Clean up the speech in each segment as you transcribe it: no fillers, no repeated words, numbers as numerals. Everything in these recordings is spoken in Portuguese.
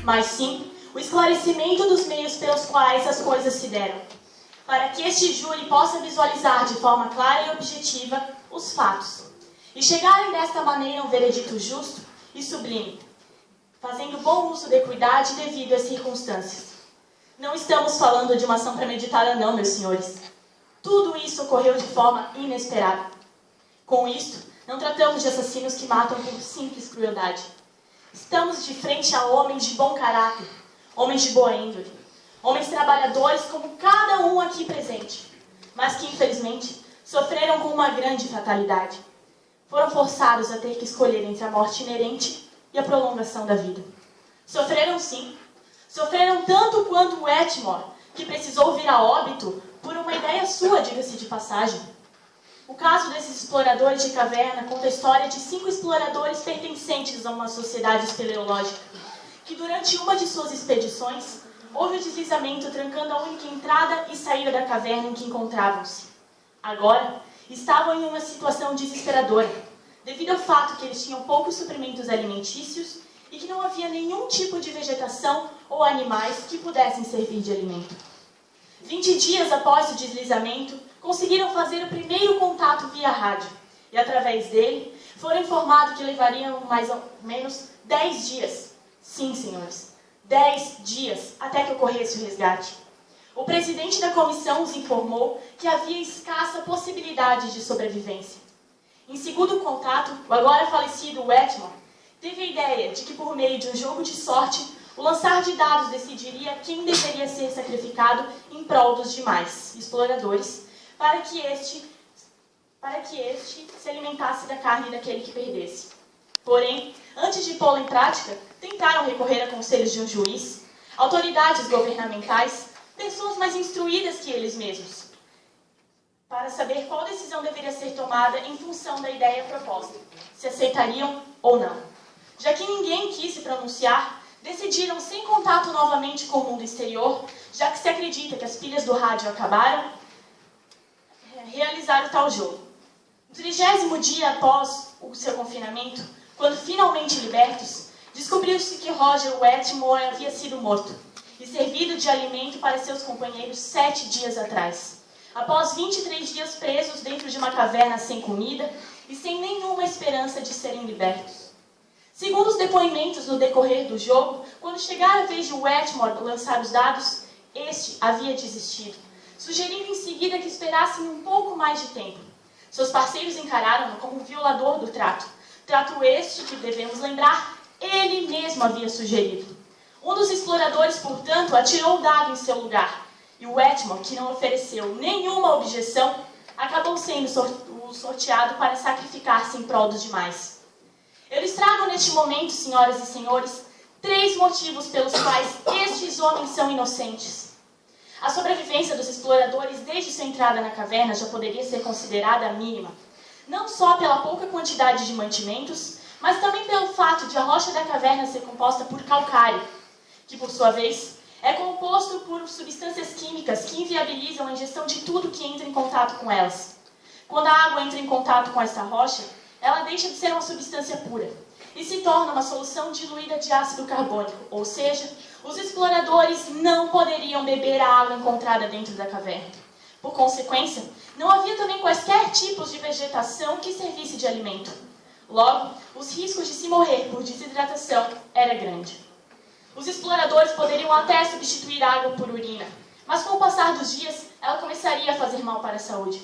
mas sim o esclarecimento dos meios pelos quais as coisas se deram, para que este júri possa visualizar de forma clara e objetiva os fatos, e chegarem desta maneira a um veredito justo e sublime, fazendo bom uso da equidade devido às circunstâncias. Não estamos falando de uma ação premeditada não, meus senhores. Tudo isso ocorreu de forma inesperada. Com isto, não tratamos de assassinos que matam por simples crueldade. Estamos de frente a homens de bom caráter, homens de boa índole, homens trabalhadores como cada um aqui presente, mas que, infelizmente, sofreram com uma grande fatalidade. Foram forçados a ter que escolher entre a morte inerente e a prolongação da vida. Sofreram sim. Sofreram tanto quanto o Wetmore, que precisou vir a óbito por uma ideia sua, diga-se de passagem. O caso desses exploradores de caverna conta a história de 5 exploradores pertencentes a uma sociedade espeleológica, que durante uma de suas expedições, houve o deslizamento trancando a única entrada e saída da caverna em que encontravam-se. Agora, estavam em uma situação desesperadora, devido ao fato que eles tinham poucos suprimentos alimentícios e que não havia nenhum tipo de vegetação ou animais que pudessem servir de alimento. 20 dias após o deslizamento, conseguiram fazer o primeiro contato via rádio, e através dele foram informados que levariam mais ou menos 10 dias. Sim, senhores, 10 dias até que ocorresse o resgate. O presidente da comissão os informou que havia escassa possibilidade de sobrevivência. Em segundo contato, o agora falecido Wetmore teve a ideia de que, por meio de um jogo de sorte, o lançar de dados decidiria quem deveria ser sacrificado em prol dos demais exploradores, para que este se alimentasse da carne daquele que perdesse. Porém, antes de pô-lo em prática, tentaram recorrer a conselhos de um juiz, autoridades governamentais, pessoas mais instruídas que eles mesmos, para saber qual decisão deveria ser tomada em função da ideia proposta, se aceitariam ou não. Já que ninguém quis se pronunciar, decidiram, sem contato novamente com o mundo exterior, já que se acredita que as pilhas do rádio acabaram, realizar o tal jogo. No 30º dia após o seu confinamento, quando finalmente libertos, descobriu-se que Roger Wetmore havia sido morto e servido de alimento para seus companheiros 7 dias atrás, após 23 dias presos dentro de uma caverna sem comida e sem nenhuma esperança de serem libertos. Segundo os depoimentos no decorrer do jogo, quando chegara a vez de Wetmore lançar os dados, este havia desistido, sugerindo em seguida que esperassem um pouco mais de tempo. Seus parceiros encararam-no como um violador do trato este que, devemos lembrar, ele mesmo havia sugerido. Um dos exploradores, portanto, atirou o dado em seu lugar, e o Wetmore, que não ofereceu nenhuma objeção, acabou sendo sorteado para sacrificar-se em prol dos demais. Eu lhes trago neste momento, senhoras e senhores, 3 motivos pelos quais estes homens são inocentes. A sobrevivência dos exploradores desde sua entrada na caverna já poderia ser considerada mínima, não só pela pouca quantidade de mantimentos, mas também pelo fato de a rocha da caverna ser composta por calcário, que, por sua vez, é composto por substâncias químicas que inviabilizam a ingestão de tudo que entra em contato com elas. Quando a água entra em contato com esta rocha, ela deixa de ser uma substância pura e se torna uma solução diluída de ácido carbônico, ou seja, os exploradores não poderiam beber a água encontrada dentro da caverna. Por consequência, não havia também quaisquer tipos de vegetação que servisse de alimento. Logo, os riscos de se morrer por desidratação era grande. Os exploradores poderiam até substituir água por urina, mas com o passar dos dias, ela começaria a fazer mal para a saúde.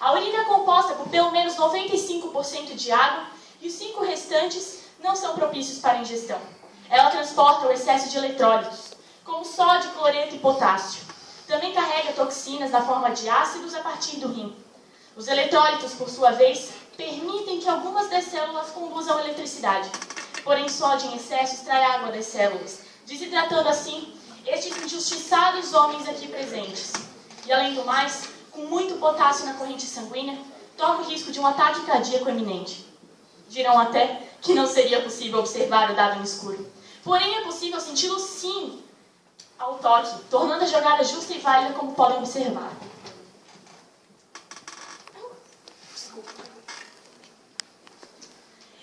A urina é composta por pelo menos 95% de água e os 5 restantes não são propícios para a ingestão. Ela transporta o excesso de eletrólitos, como sódio, cloreto e potássio. Também carrega toxinas na forma de ácidos a partir do rim. Os eletrólitos, por sua vez, permitem que algumas das células conduzam eletricidade. Porém, sódio em excesso extrai água das células, desidratando assim estes injustiçados homens aqui presentes. E, além do mais, com muito potássio na corrente sanguínea, torna o risco de um ataque cardíaco eminente. Dirão até que não seria possível observar o dado no escuro. Porém, é possível senti-lo sim ao toque, tornando a jogada justa e válida, como podem observar.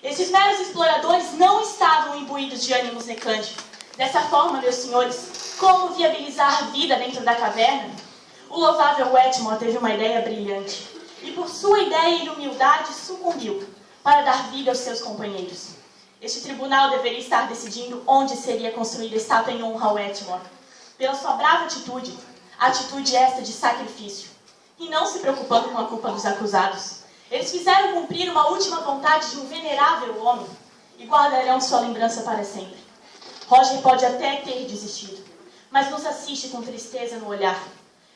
Esses meros exploradores não estavam imbuídos de ânimos recândidos, Dessa forma, meus senhores, como viabilizar a vida dentro da caverna? O louvável Wetmore teve uma ideia brilhante, e por sua ideia e humildade sucumbiu para dar vida aos seus companheiros. Este tribunal deveria estar decidindo onde seria construída a estátua em honra ao Wetmore. Pela sua brava atitude, atitude esta de sacrifício, e não se preocupando com a culpa dos acusados. Eles fizeram cumprir uma última vontade de um venerável homem, e guardarão sua lembrança para sempre. Roger pode até ter desistido, mas nos assiste com tristeza no olhar,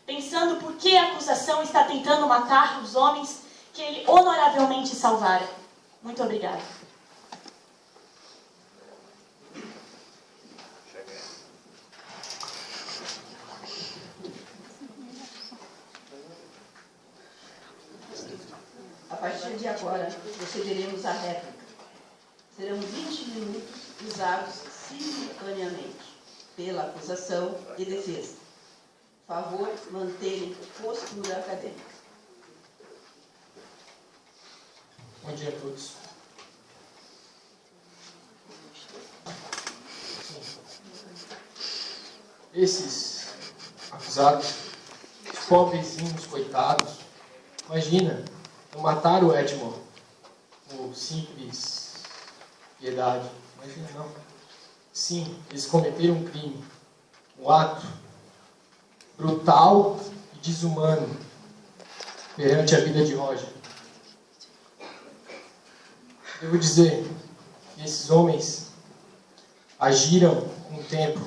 pensando por que a acusação está tentando matar os homens que ele honoravelmente salvara. Muito obrigada. A partir de agora, procederemos à réplica. Serão 20 minutos usados simultaneamente pela acusação e defesa. Favor manterem postura acadêmica. Bom dia a todos. Esses acusados, os pobrezinhos, coitados, imagina, não mataram o Wetmore por simples piedade. Imagina, não. Sim, eles cometeram um crime, um ato brutal e desumano perante a vida de Roger. Devo dizer que esses homens agiram com o tempo,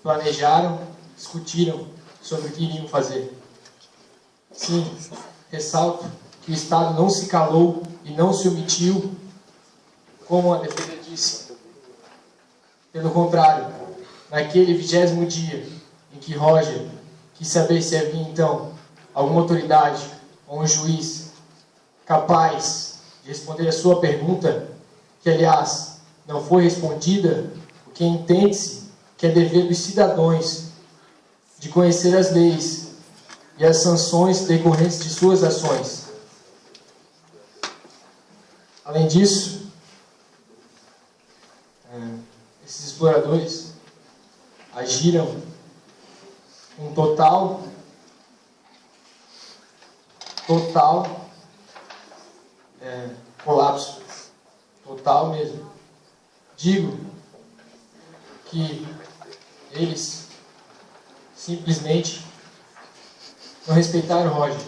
planejaram, discutiram sobre o que iriam fazer. Sim, ressalto que o Estado não se calou e não se omitiu, como a defesa disse. Pelo contrário, naquele 20º dia em que Roger quis saber se havia então alguma autoridade ou um juiz capaz de responder a sua pergunta, que aliás não foi respondida, porque entende-se que é dever dos cidadãos de conhecer as leis e as sanções decorrentes de suas ações. Além disso, esses exploradores agiram com total colapso. Total mesmo. Digo que eles simplesmente não respeitaram Roger.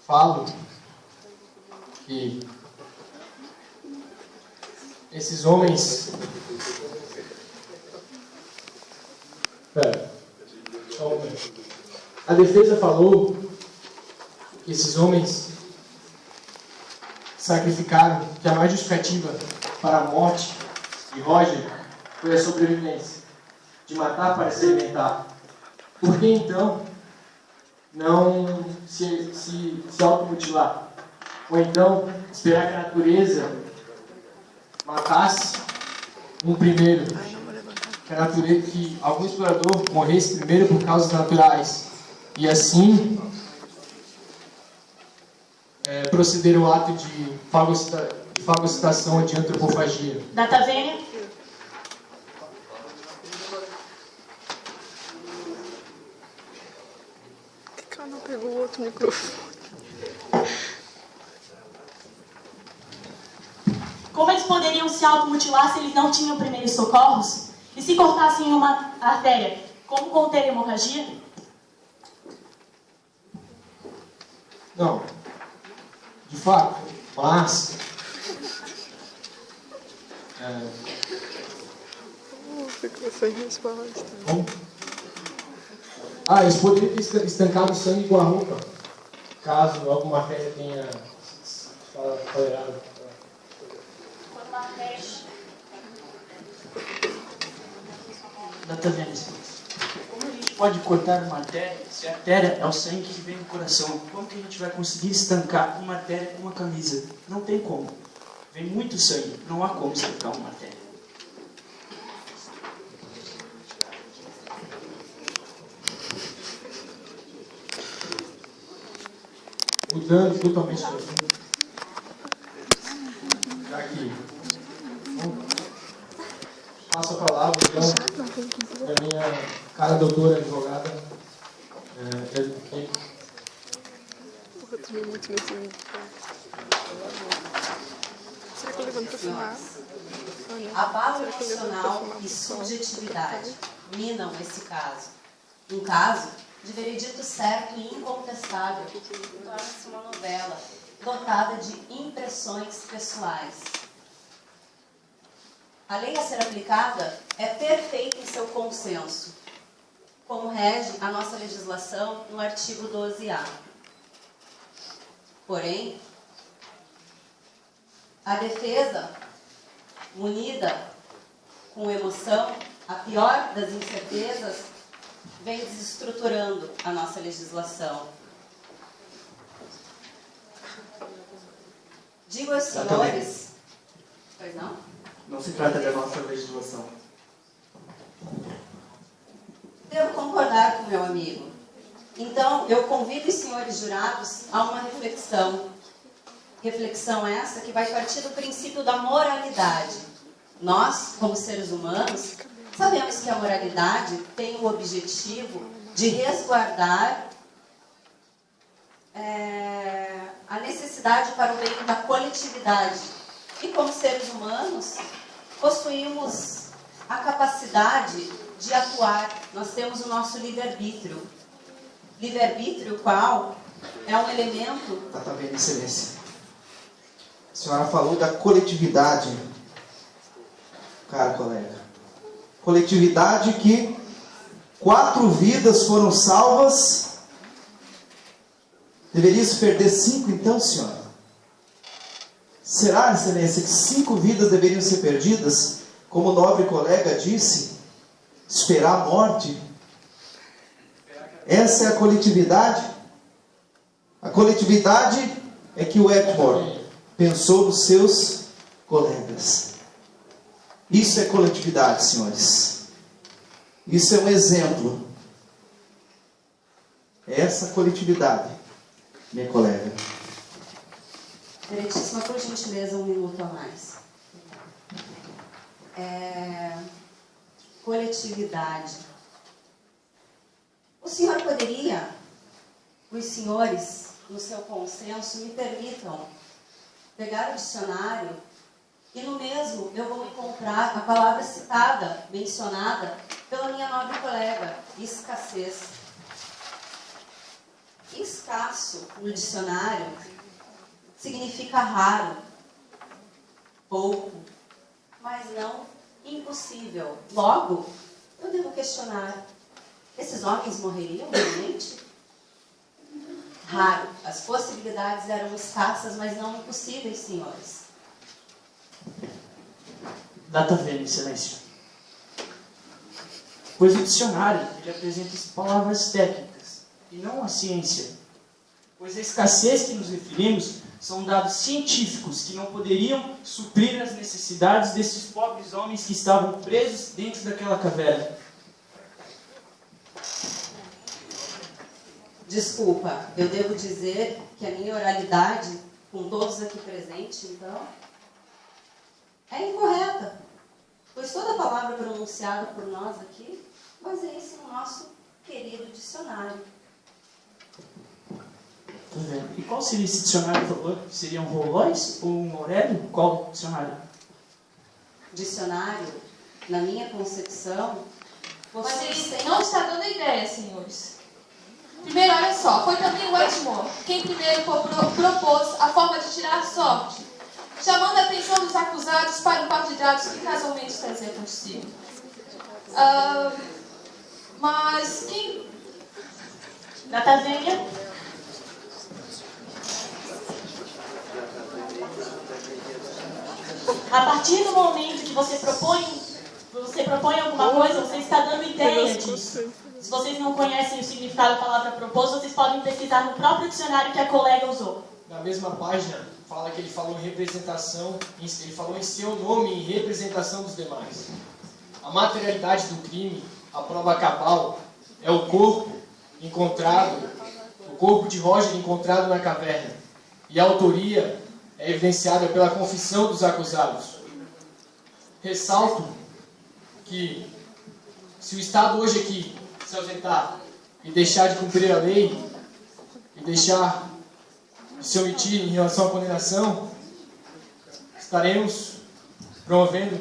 Falo que esses homens... A defesa falou que esses homens sacrificaram, que a maior justificativa para a morte de Roger foi a sobrevivência, de matar para se alimentar. Por que então não se automutilar? Ou então esperar que a natureza matasse um primeiro? Que a natureza, que algum explorador morresse primeiro por causas naturais, e assim proceder ao ato de fagocitação ou de antropofagia. Data vênia. Que cara não pegou o outro microfone? Como eles poderiam se automutilar se eles não tinham primeiros socorros? E se cortassem uma artéria, como conter a hemorragia? Não. De fato. Mas... Ficou sem resposta. Como? Eles poderiam ter estancado o sangue com a roupa, caso alguma artéria tenha falhado. Quando uma artéria... Data vênia. Como a gente pode cortar uma artéria se a artéria é o sangue que vem do coração? Como que a gente vai conseguir estancar uma artéria com uma camisa? Não tem como. Vem muito sangue, não há como estancar uma artéria. Mudando totalmente de assunto. Já que passo a palavra, então, para a minha cara doutora advogada. Porra, tu viu muito nesse vídeo. Será que eu levanto pra filmar? A base emocional e subjetividade minam esse caso. Um caso de veredito certo e incontestável torna-se uma novela dotada de impressões pessoais. A lei a ser aplicada é perfeita em seu consenso, como rege a nossa legislação no artigo 12A. Porém, a defesa, munida com emoção, a pior das incertezas, vem desestruturando a nossa legislação. Digo aos senhores... Pois não? Não se trata da nossa legislação. Devo concordar com meu amigo. Então, eu convido os senhores jurados a uma reflexão. Reflexão essa que vai partir do princípio da moralidade. Nós, como seres humanos, sabemos que a moralidade tem o objetivo de resguardar a necessidade para o bem da coletividade. E como seres humanos, possuímos a capacidade de atuar. Nós temos o nosso livre-arbítrio. Livre-arbítrio, qual é um elemento... Tá vendo, excelência? A senhora falou da coletividade, cara colega. Coletividade que 4 vidas foram salvas. Deveria se perder 5 então, senhora? Será, excelência, que 5 vidas deveriam ser perdidas? Como o nobre colega disse, esperar a morte? Essa é a coletividade? A coletividade é que o Wetmore pensou nos seus colegas. Isso é coletividade, senhores. Isso é um exemplo. Essa coletividade, minha colega. Veretíssima, por gentileza, 1 minuto a mais. Coletividade. O senhor poderia, os senhores, no seu consenso, me permitam pegar o dicionário e no mesmo eu vou encontrar a palavra citada, mencionada pela minha nobre colega, escassez. Escasso no dicionário significa raro, pouco, mas não impossível. Logo, eu devo questionar: esses homens morreriam realmente? Raro. As possibilidades eram escassas, mas não impossíveis, senhores. Data vênia, excelência. Pois o dicionário ele apresenta palavras técnicas e não a ciência. Pois a escassez que nos referimos são dados científicos que não poderiam suprir as necessidades desses pobres homens que estavam presos dentro daquela caverna. Desculpa, eu devo dizer que a minha oralidade, com todos aqui presentes, então, é incorreta. Pois toda palavra pronunciada por nós aqui, baseia-se no nosso querido dicionário. E qual seria esse dicionário, por favor? Seria um Rolls ou um Aurélio? Qual dicionário? Dicionário, na minha concepção... Mas ele não está dando ideia, senhores. Primeiro, olha só, foi também o Wetmore quem primeiro propôs a forma de tirar a sorte, chamando a atenção dos acusados para o par de dados que casualmente trazia consigo. Mas quem... Data vênia. A partir do momento que você propõe alguma coisa, você está dando ideia disso. Se vocês não conhecem o significado da palavra propôs, vocês podem pesquisar no próprio dicionário que a colega usou. Na mesma página, fala que ele falou em representação, ele falou em seu nome em representação dos demais. A materialidade do crime, a prova cabal, é o corpo encontrado, o corpo de Roger encontrado na caverna. E a autoria é evidenciada pela confissão dos acusados. Ressalto que se o Estado hoje aqui se ausentar e deixar de cumprir a lei e deixar de se omitir em relação à condenação, estaremos promovendo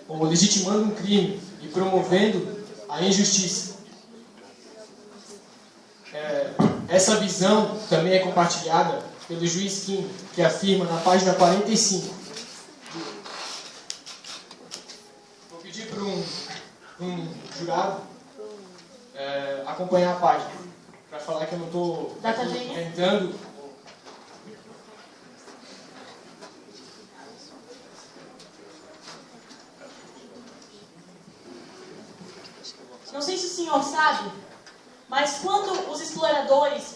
ou legitimando um crime e promovendo a injustiça. Essa visão também é compartilhada pelo juiz Kim, que afirma na página 45. Vou pedir para um jurado acompanhar a página, para falar que eu não estou inventando. Não sei se o senhor sabe, mas quando os exploradores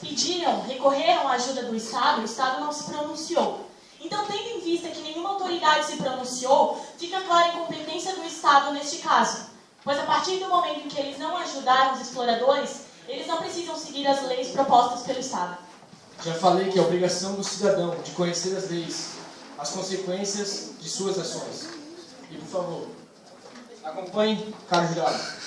recorreram à ajuda do Estado, o Estado não se pronunciou. Então, tendo em vista que nenhuma autoridade se pronunciou, fica clara a incompetência do Estado neste caso. Pois a partir do momento em que eles não ajudaram os exploradores, eles não precisam seguir as leis propostas pelo Estado. Já falei que é obrigação do cidadão de conhecer as leis, as consequências de suas ações. E, por favor, acompanhe, caro jurado.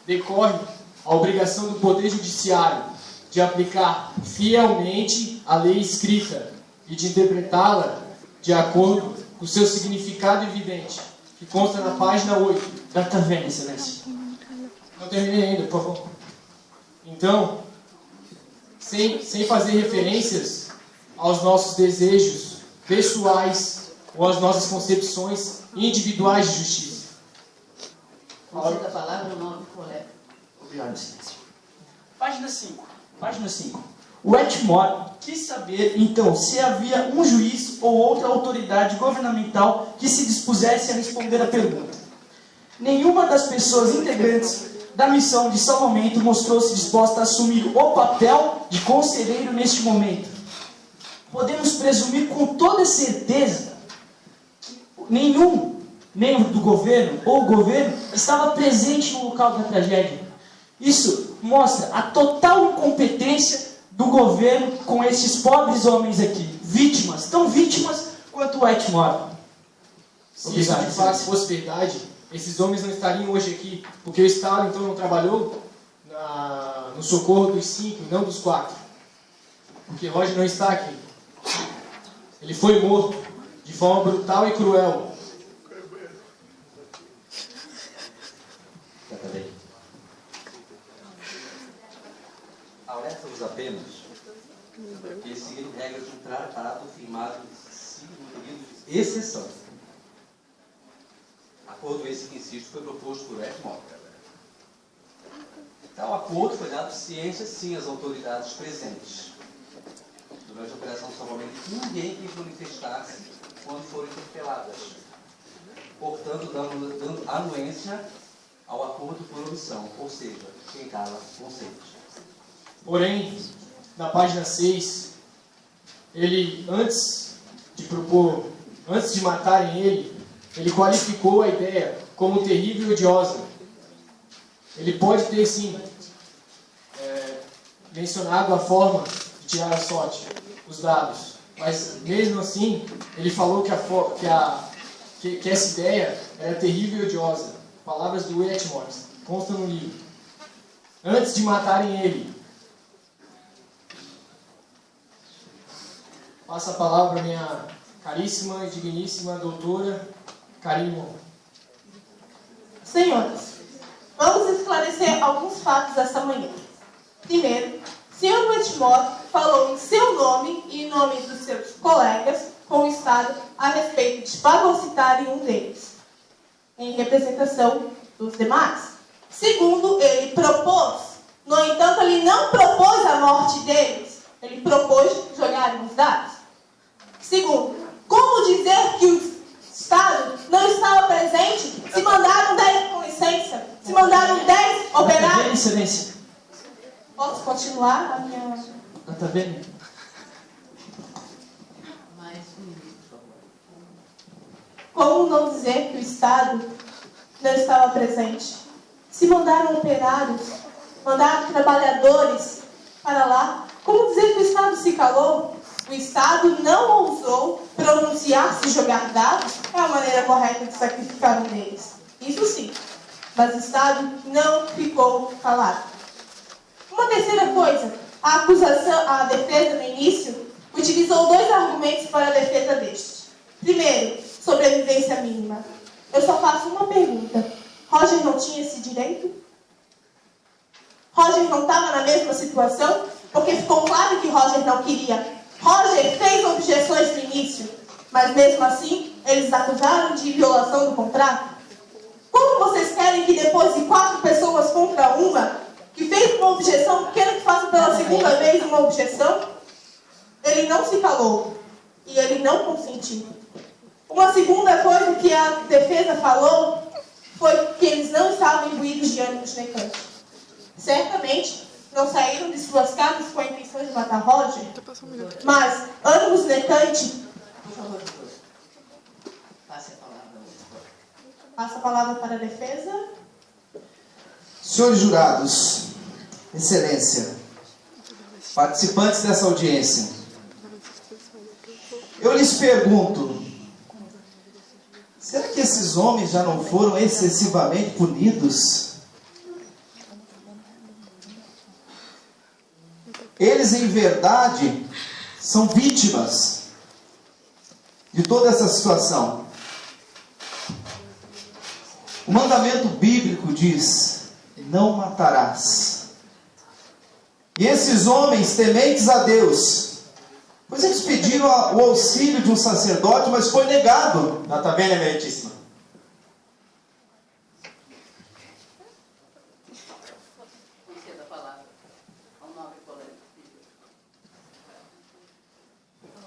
Decorre a obrigação do Poder Judiciário de aplicar fielmente a lei escrita e de interpretá-la de acordo com o seu significado evidente, que consta na página 8. Data vênia, excelência. Não terminei ainda, por favor. Então, sem fazer referências aos nossos desejos pessoais ou às nossas concepções individuais de justiça. Conceda a palavra ao nobre colega. Obrigado, excelência. Página 5. Página 5. O Wetmore quis saber, então, se havia um juiz ou outra autoridade governamental que se dispusesse a responder à pergunta. Nenhuma das pessoas integrantes da missão de salvamento mostrou-se disposta a assumir o papel de conselheiro neste momento. Podemos presumir com toda certeza que nenhum membro do governo ou governo estava presente no local da tragédia. Isso mostra a total incompetência do governo com esses pobres homens aqui, vítimas, tão vítimas quanto o Wetmore. Se isso de fato fosse verdade, esses homens não estariam hoje aqui, porque o Estado então não trabalhou no socorro dos 5, não dos 4. Porque Roger não está aqui. Ele foi morto de forma brutal e cruel. Alerta-vos apenas que seguiram regras de um tratado firmado no período de exceção. Acordo esse que, insisto, foi proposto por Wetmore. Tal acordo foi dado ciência, sim, às autoridades presentes. Durante a Operação Salvamento, ninguém quis manifestar-se quando foram interpeladas. Portanto, dando anuência ao acordo por omissão, ou seja, quem cala, consente. Porém, na página 6, ele, antes de matarem ele qualificou a ideia como terrível e odiosa. Ele pode ter, sim, mencionado a forma de tirar a sorte, os dados, mas mesmo assim, ele falou que essa ideia era terrível e odiosa. Palavras do Wetmore, consta no livro. Antes de matarem ele, passo a palavra à minha caríssima e digníssima doutora Karine. Senhores, vamos esclarecer alguns fatos esta manhã. Primeiro, Sr. Wetmore falou em seu nome e em nome dos seus colegas com o Estado a respeito de fagocitarem um deles, em representação dos demais. Segundo, ele propôs, no entanto, ele não propôs a morte deles, ele propôs jogarem os dados. Segundo, como dizer que o Estado não estava presente se mandaram 10, com licença, se mandaram 10 operários? Excelência. Posso continuar a minha... Data vênia. Mais um minuto, por favor. Como não dizer que o Estado não estava presente? Se mandaram operários, mandaram trabalhadores para lá, como dizer que o Estado se calou? O Estado não ousou pronunciar-se e jogar dados? É a maneira correta de sacrificar um deles. Isso sim. mas o Estado não ficou calado. Uma terceira coisa, a defesa no início utilizou 2 argumentos para a defesa deste. Primeiro, sobrevivência mínima. Eu só faço uma pergunta. Roger não tinha esse direito? Roger não estava na mesma situação? Porque ficou claro que Roger não queria. Roger fez objeções no início, mas mesmo assim, eles acusaram de violação do contrato. Como vocês querem que depois de 4 pessoas contra uma, que fez uma objeção, queiram que faça pela segunda vez uma objeção? Ele não se calou e ele não consentiu. Uma segunda coisa que a defesa falou foi que eles não estavam imbuídos de ânimos necantes. Certamente não saíram de suas casas com a intenção de matar Roger, mas ânimos necantes. Por favor, doutor. Passe a palavra. Passa a palavra para a defesa. Senhores jurados, Excelência, participantes dessa audiência, eu lhes pergunto, será que esses homens já não foram excessivamente punidos? Eles, em verdade, são vítimas de toda essa situação. O mandamento bíblico diz: não matarás. E esses homens tementes a Deus, pois eles pediram o auxílio de um sacerdote, mas foi negado. Nota bene, Meritíssima. Conceda a palavra ao nobre colega.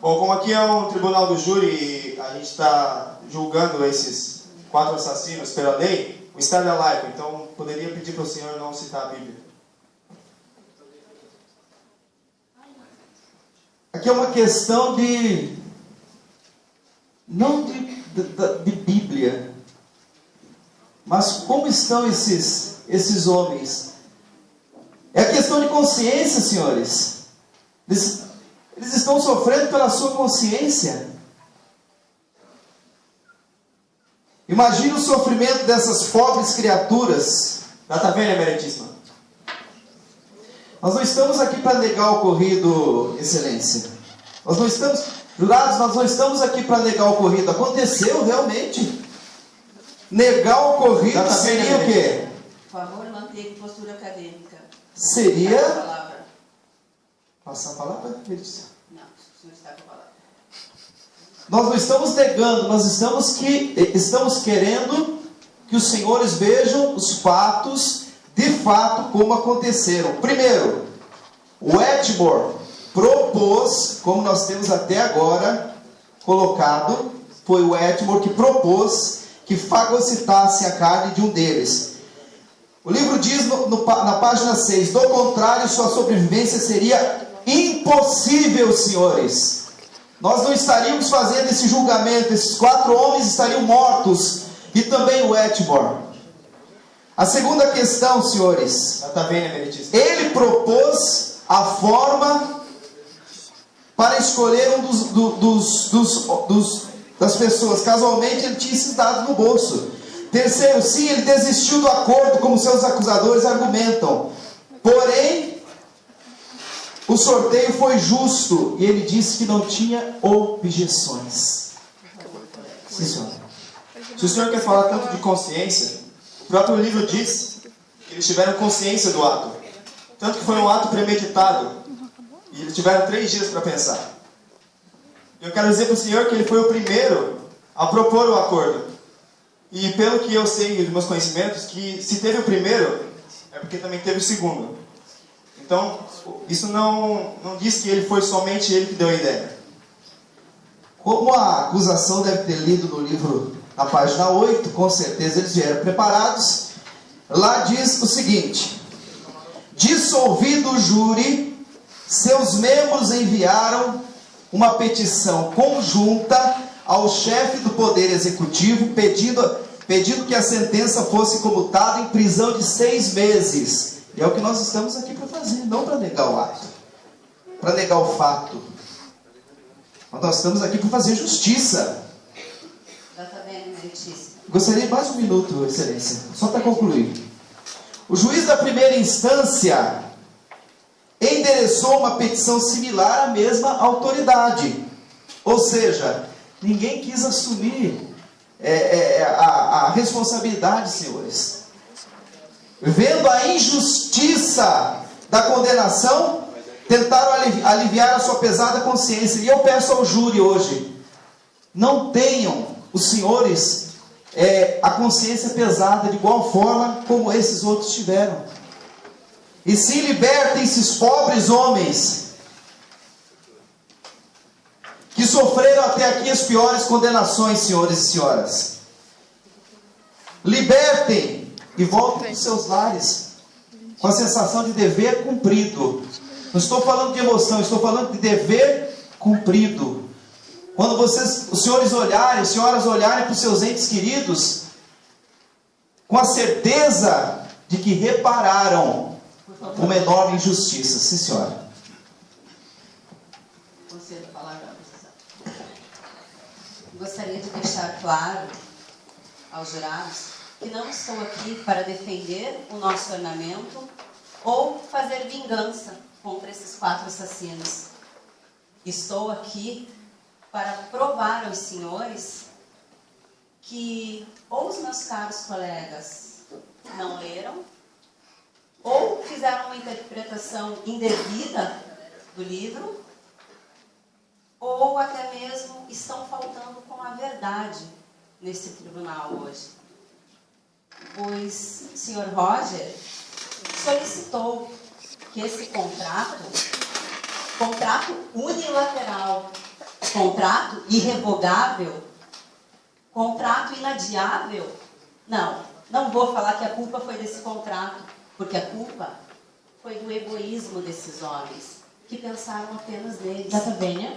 Bom, como aqui é um tribunal do júri e a gente está julgando esses 4 assassinos pela lei, o Estado é laico, então poderia pedir para o senhor não citar a Bíblia. Aqui é uma questão de... não de Bíblia, mas como estão esses homens? É questão de consciência, senhores. Eles estão sofrendo pela sua consciência. Imagine o sofrimento dessas pobres criaturas. Nota bene, Meritíssima. Nós não estamos aqui para negar o ocorrido, Excelência. Nós não estamos, jurados, nós não estamos aqui para negar o ocorrido. Aconteceu realmente. Negar o ocorrido seria o quê? Por favor, mantenha postura acadêmica. Seria... Passa a palavra. Passar a palavra? Não, o senhor está com a palavra. Nós não estamos negando, nós estamos querendo que os senhores vejam os fatos, de fato, como aconteceram. Primeiro, o Wetmore propôs, como nós temos até agora colocado, foi o Wetmore que propôs que fagocitasse a carne de um deles. O livro diz na página 6, do contrário, sua sobrevivência seria impossível, senhores. Nós não estaríamos fazendo esse julgamento, esses 4 homens estariam mortos, e também o Wetmore. A segunda questão, senhores, ele propôs a forma para escolher das pessoas. Casualmente, ele tinha esses dados no bolso. Terceiro, sim, ele desistiu do acordo, como seus acusadores argumentam. Porém, o sorteio foi justo e ele disse que não tinha objeções. Sim, senhor. Se o senhor quer falar tanto de consciência, o próprio livro diz que eles tiveram consciência do ato. Tanto que foi um ato premeditado. E eles tiveram 3 dias para pensar. Eu quero dizer para o senhor que ele foi o primeiro a propor o acordo. E pelo que eu sei dos meus conhecimentos, que se teve o primeiro, é porque também teve o segundo. Então, isso não diz que ele foi somente ele que deu a ideia. Como a acusação deve ter lido no livro, na página 8, com certeza eles vieram preparados. Lá diz o seguinte: dissolvido o júri, seus membros enviaram uma petição conjunta ao chefe do Poder Executivo, pedindo que a sentença fosse comutada em prisão de 6 meses. E é o que nós estamos aqui para fazer, não para negar o ato, para negar o fato. Mas nós estamos aqui para fazer justiça. Nota bene, meritíssima. Gostaria de mais um minuto, Excelência, só para concluir. O juiz da primeira instância endereçou uma petição similar à mesma autoridade. Ou seja, ninguém quis assumir a responsabilidade, senhores. Vendo a injustiça da condenação, tentaram aliviar a sua pesada consciência. E eu peço ao júri hoje, não tenham os senhores a consciência pesada de igual forma como esses outros tiveram. E se libertem esses pobres homens que sofreram até aqui as piores condenações, senhores e senhoras. Libertem e voltem para os seus lares com a sensação de dever cumprido. Não estou falando de emoção, estou falando de dever cumprido. Quando os senhores olharem, as senhoras olharem para os seus entes queridos, com a certeza de que repararam uma enorme injustiça. Sim, senhora. Concedo a palavra à acusação. Gostaria de deixar claro aos jurados que não estou aqui para defender o nosso ornamento ou fazer vingança contra esses 4 assassinos. Estou aqui para provar aos senhores que ou os meus caros colegas não leram, ou fizeram uma interpretação indevida do livro, ou até mesmo estão faltando com a verdade nesse tribunal hoje. Pois o senhor Roger solicitou que esse contrato unilateral, contrato irrevogável, contrato inadiável, não vou falar que a culpa foi desse contrato, porque a culpa foi do egoísmo desses homens, que pensaram apenas neles. Data Vênia,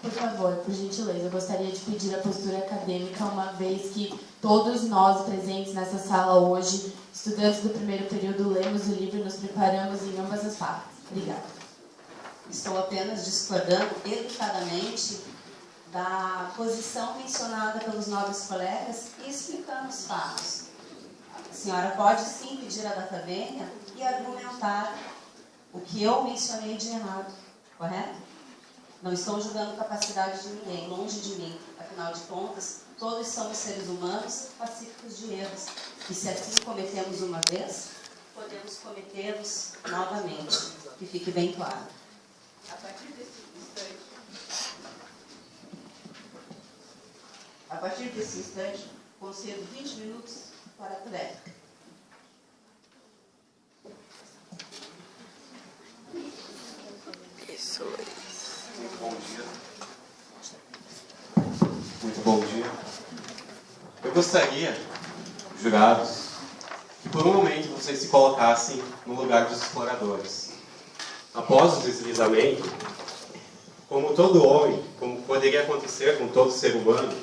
por favor, por gentileza, eu gostaria de pedir a postura acadêmica, uma vez que todos nós presentes nessa sala hoje, estudantes do primeiro período, lemos o livro e nos preparamos em ambas as partes. Obrigada. Estou apenas discordando educadamente da posição mencionada pelos nobres colegas e explicando os fatos. A senhora pode sim pedir a data vênia e argumentar o que eu mencionei de errado, correto? Não estou julgando capacidade de ninguém, longe de mim. Afinal de contas, todos somos seres humanos pacíficos de erros. E se assim cometemos uma vez, podemos cometê-los novamente. Que fique bem claro. A partir desse instante, concedo 20 minutos para a tréplica. Isso. Muito bom dia. Muito bom dia. Eu gostaria, jurados, que por um momento vocês se colocassem no lugar dos exploradores. Após o deslizamento, como todo homem, como poderia acontecer com todo ser humano,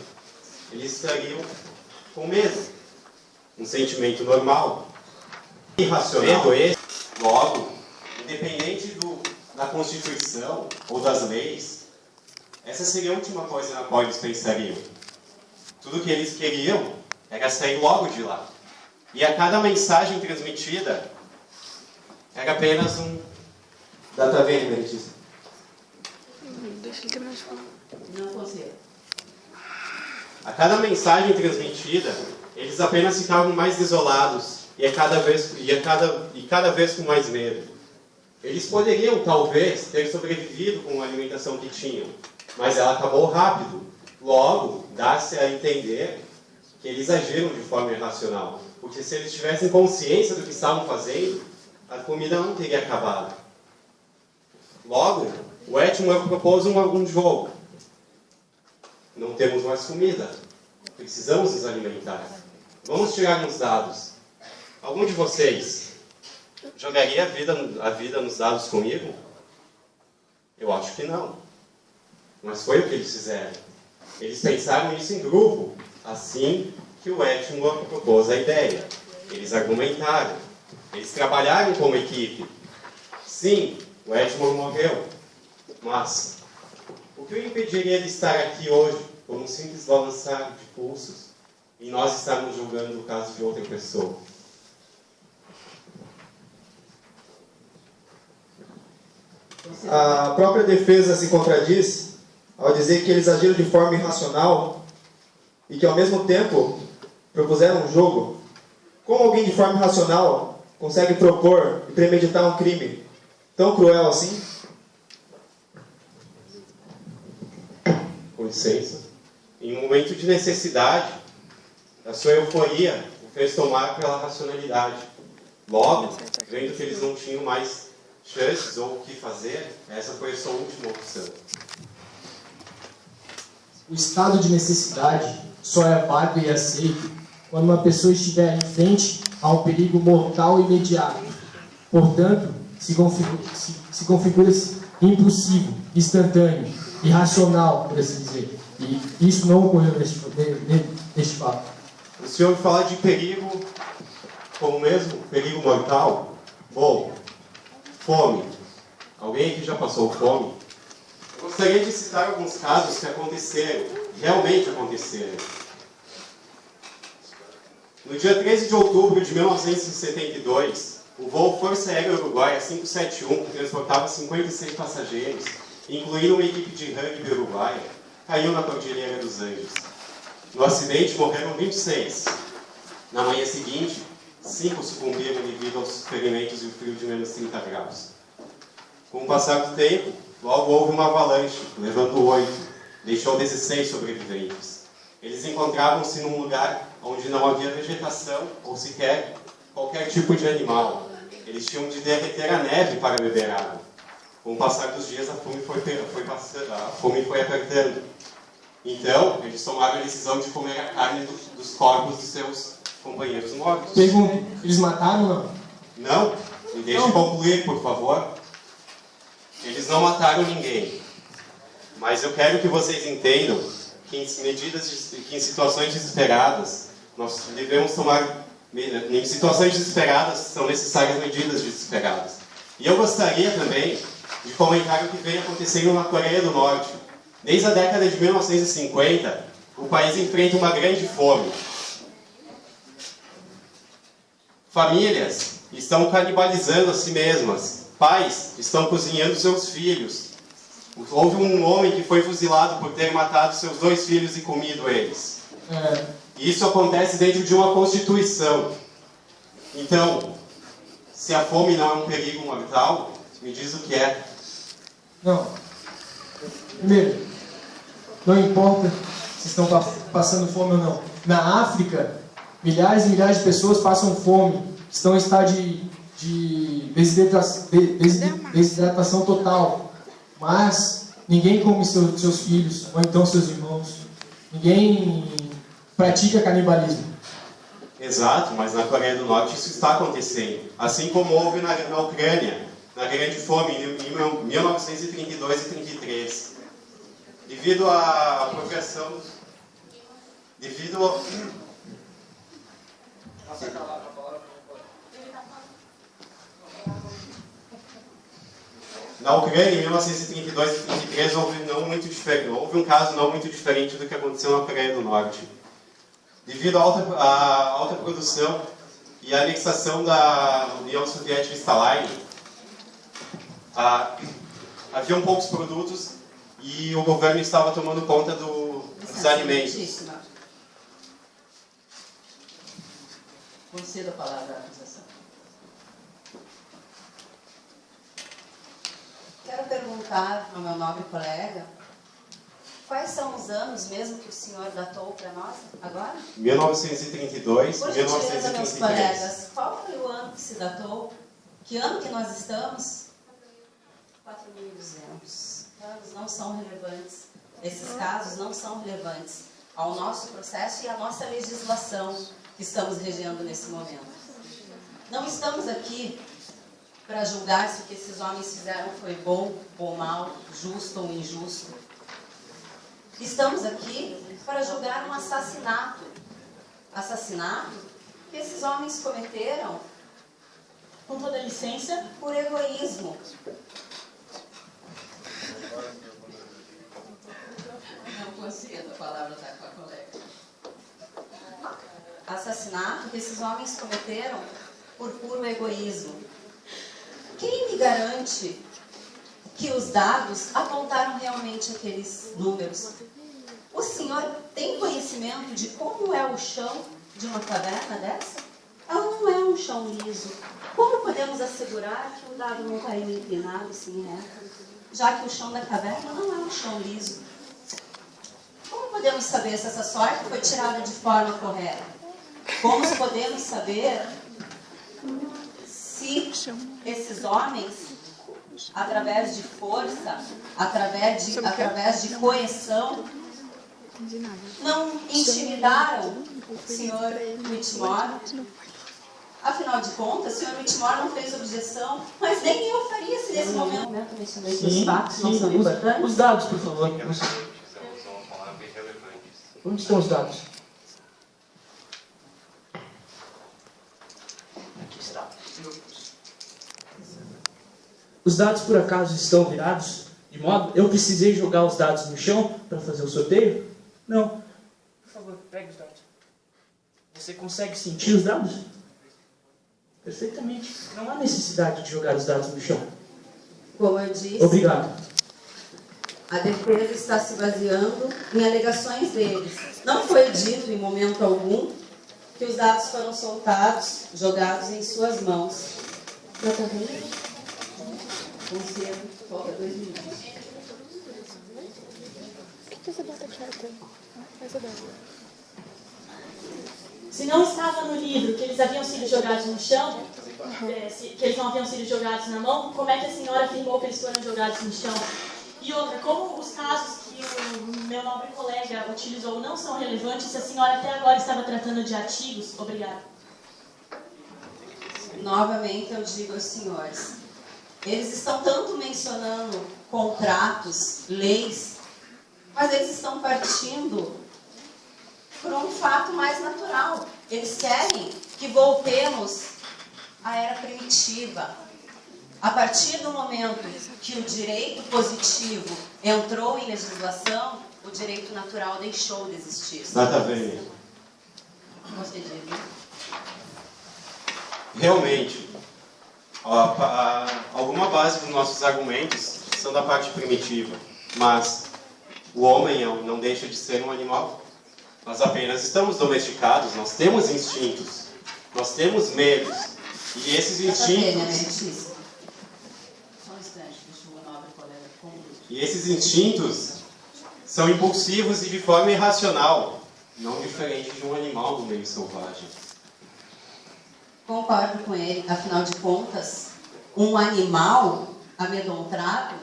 eles estariam com medo. Um sentimento normal, irracional. Logo, independente da Constituição ou das leis, essa seria a última coisa na qual eles pensariam. Tudo que eles queriam era sair logo de lá. E a cada mensagem transmitida era apenas um... Data vênia, Beretícia. Deixa ele terminar de falar. Não concedo. A cada mensagem transmitida, eles apenas ficavam mais isolados e cada vez com mais medo. Eles poderiam, talvez, ter sobrevivido com a alimentação que tinham, mas ela acabou rápido. Logo, dá-se a entender que eles agiram de forma irracional. Porque se eles tivessem consciência do que estavam fazendo, a comida não teria acabado. Logo, o Etmore propôs um jogo. Não temos mais comida. Precisamos nos alimentar. Vamos tirar uns dados. Algum de vocês jogaria a vida nos dados comigo? Eu acho que não. Mas foi o que eles fizeram. Eles pensaram isso em grupo, assim que o Etmore propôs a ideia. Eles argumentaram. Eles trabalharam como equipe. Sim, o Etmore morreu. Mas o que o impediria de estar aqui hoje por um simples balançar de pulsos? em nós estarmos julgando o caso de outra pessoa. A própria defesa se contradiz ao dizer que eles agiram de forma irracional e que, ao mesmo tempo, propuseram um jogo. Como alguém de forma irracional consegue propor e premeditar um crime tão cruel assim? Com licença. Em um momento de necessidade, a sua euforia o fez tomar pela racionalidade. Logo, vendo que eles não tinham mais chances ou o que fazer, essa foi a sua última opção. O estado de necessidade só é válido e aceito quando uma pessoa estiver em frente a um perigo mortal e imediato. Portanto, se configura impulsivo, instantâneo, irracional, por assim dizer. E isso não ocorreu neste fato. O senhor fala de perigo como mesmo perigo mortal? Bom, fome. Alguém aqui já passou fome? Eu gostaria de citar alguns casos que aconteceram, realmente aconteceram. No dia 13 de outubro de 1972, o voo Força Aérea Uruguaia 571, que transportava 56 passageiros, incluindo uma equipe de rugby uruguaia, caiu na Cordilheira dos Andes. No acidente morreram 26. Na manhã seguinte, 5 sucumbiram devido aos ferimentos e o frio de menos 30 graus. Com o passar do tempo, logo houve uma avalanche, levando 8, deixou 16 sobreviventes. Eles encontravam-se num lugar onde não havia vegetação ou sequer qualquer tipo de animal. Eles tinham de derreter a neve para beber água. Com o passar dos dias, a fome foi apertando. Então, eles tomaram a decisão de comer a carne dos corpos dos seus companheiros mortos. Pergunto, eles mataram ou não? Não, me deixe concluir, por favor. Eles não mataram ninguém. Mas eu quero que vocês entendam que em situações desesperadas, nós devemos tomar... Em situações desesperadas, são necessárias medidas desesperadas. E eu gostaria também de comentar o que vem acontecendo na Coreia do Norte. Desde a década de 1950, o país enfrenta uma grande fome. Famílias estão canibalizando a si mesmas. Pais estão cozinhando seus filhos. Houve um homem que foi fuzilado por ter matado seus 2 filhos e comido eles. E isso acontece dentro de uma Constituição. Então, se a fome não é um perigo mortal, me diz o que é. Não. Primeiro, não importa se estão passando fome ou não. Na África, milhares e milhares de pessoas passam fome, estão em estado de desidratação total. Mas ninguém come seus filhos, ou então seus irmãos. Ninguém pratica canibalismo. Exato, mas na Coreia do Norte isso está acontecendo. Assim como houve na Ucrânia, na Grande Fome, em 1932 e 1933. Devido à apropriação... Na Ucrânia, em 1932 e 1933, houve um caso não muito diferente do que aconteceu na Coreia do Norte. Devido à alta produção e à anexação da União Soviética Staline, haviam poucos produtos e o governo estava tomando conta dos alimentos. Conceda a palavra à acusação. Quero perguntar ao meu nobre colega, quais são os anos mesmo que o senhor datou para nós agora? 1932 e Por gentileza, meus 1933. colegas, qual foi o ano que se datou? Que ano que nós estamos? 4.200. Anos não são relevantes. Esses casos não são relevantes ao nosso processo e à nossa legislação que estamos regendo nesse momento. Não estamos aqui para julgar se o que esses homens fizeram foi bom ou mal, justo ou injusto. Estamos aqui para julgar um assassinato. Assassinato que esses homens cometeram, com toda licença, por egoísmo. Não concedo a palavra da colega. assassinato que esses homens cometeram por puro egoísmo. Quem me garante que os dados apontaram realmente aqueles números? O senhor tem conhecimento de como é o chão de uma caverna dessa? Ela não é um chão liso. Como podemos assegurar que o dado não está inclinado, sim, reto? Já que o chão da caverna não é um chão liso. Como podemos saber se essa sorte foi tirada de forma correta? Como podemos saber se esses homens, através de força, através de coerção, não intimidaram o senhor Whitmore? Afinal de contas, o senhor Whitmore não fez objeção, mas nem eu faria se nesse momento mencionei que os fatos não são importantes. Os dados, por favor. Onde estão os dados? Aqui está. Os dados, por acaso, estão virados? De modo, eu precisei jogar os dados no chão para fazer o sorteio? Não. Por favor, pegue os dados. Você consegue sentir os dados? Perfeitamente. Não há necessidade de jogar os dados no chão. Como eu disse, Obrigado. a defesa está se baseando em alegações deles. Não foi dito em momento algum que os dados foram soltados, jogados em suas mãos. Concedo, falta 2 minutos. Por que você bota aqui até? Essa daí. Se não estava no livro que eles haviam sido jogados no chão, que eles não haviam sido jogados na mão, como é que a senhora afirmou que eles foram jogados no chão? E outra, como os casos que o meu nobre colega utilizou não são relevantes, se a senhora até agora estava tratando de artigos? Obrigada. Novamente eu digo aos senhores, eles estão tanto mencionando contratos, leis, mas eles estão partindo por um fato mais natural. Eles querem que voltemos à era primitiva. A partir do momento que o direito positivo entrou em legislação, o direito natural deixou de existir. Nada bem. Você diz? Realmente, alguma base dos nossos argumentos são da parte primitiva, mas o homem não deixa de ser um animal. Nós apenas estamos domesticados, nós temos instintos, nós temos medos, e esses instintos... E esses instintos são impulsivos e de forma irracional, não diferente de um animal do meio selvagem. Concordo com ele, afinal de contas, um animal amedrontado,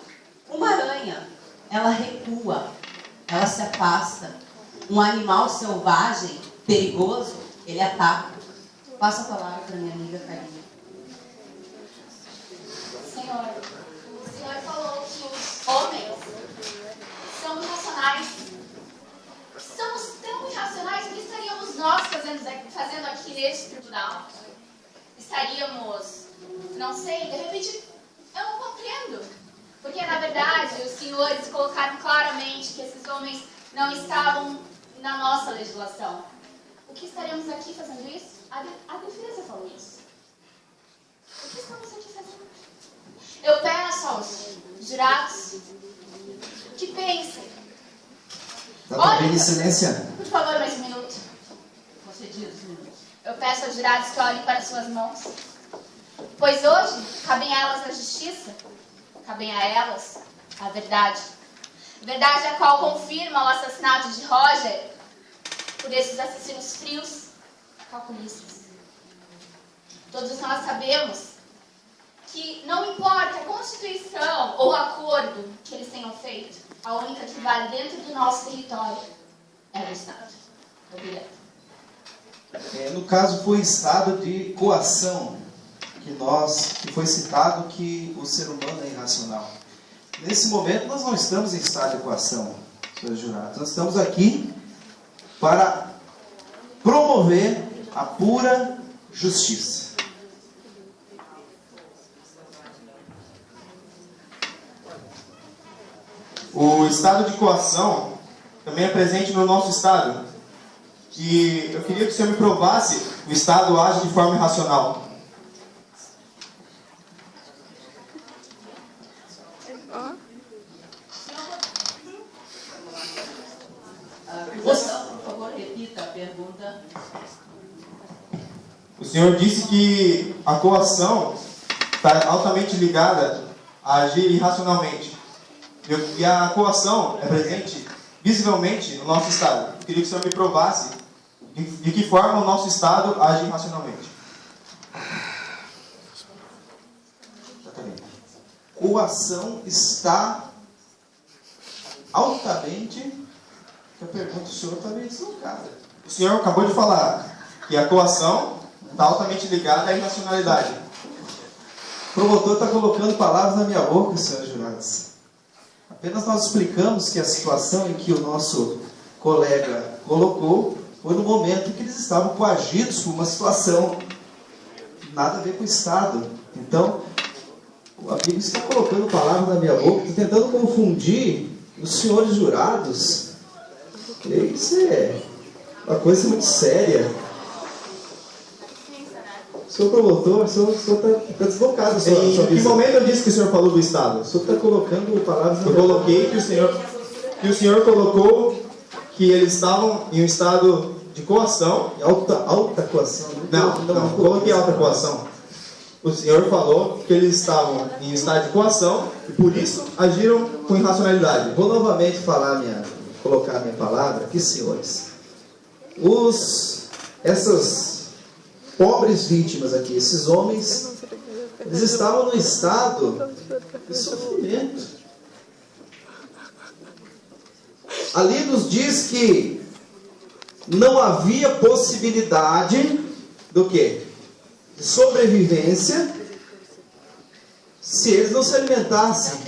uma aranha, ela recua, ela se afasta. Um animal selvagem, perigoso, ele ataca. Passo a palavra para minha amiga Karina. Senhor, o senhor falou que os homens são irracionais. Somos tão irracionais que estaríamos nós fazendo aqui neste tribunal. Estaríamos, não sei, de repente, eu não compreendo. Porque, na verdade, os senhores colocaram claramente que esses homens não estavam na nossa legislação. O que estaremos aqui fazendo isso? A defesa falou isso. O que estamos aqui fazendo? Eu peço aos jurados que pensem. Olhem, silêncio. Por favor, mais um minuto. Eu peço aos jurados que olhem para suas mãos. Pois hoje, cabem a elas a justiça, cabem a elas a verdade. Verdade a qual confirma o assassinato de Roger por esses assassinos frios, calculistas. Todos nós sabemos que não importa a Constituição ou o acordo que eles tenham feito, a única que vale dentro do nosso território é o Estado. Obrigada. No caso, foi estado de coação, que foi citado que o ser humano é irracional. Nesse momento, nós não estamos em estado de coação, senhores jurados. Nós estamos aqui para promover a pura justiça. O estado de coação também é presente no nosso estado. que eu queria que o senhor me provasse o Estado age de forma irracional. Acusação, por favor, repita a pergunta. O senhor disse que a coação está altamente ligada a agir irracionalmente. E a coação é presente visivelmente no nosso Estado. Eu queria que o senhor me provasse de que forma o nosso Estado age irracionalmente. Exatamente. Coação está altamente... Eu pergunto, o senhor está meio deslocado. O senhor acabou de falar que a coação está altamente ligada à irracionalidade. O promotor está colocando palavras na minha boca, senhores jurados. Apenas nós explicamos que a situação em que o nosso colega colocou foi no momento em que eles estavam coagidos por uma situação nada a ver com o Estado. Então, o amigo está colocando palavras na minha boca, está tentando confundir os senhores jurados. Isso é uma coisa muito séria. Senhor promotor, o senhor está deslocado. Em que momento eu disse que o senhor falou do Estado? O senhor está colocando palavras... Eu coloquei que o senhor colocou que eles estavam em um estado de coação. Alta coação? Não coloquei alta coação. O senhor falou que eles estavam em estado de coação e por isso agiram com irracionalidade. Vou novamente colocar a minha palavra aqui, senhores. Essas pobres vítimas aqui, esses homens, eles estavam no estado de sofrimento. Ali nos diz que não havia possibilidade do quê? De sobrevivência se eles não se alimentassem.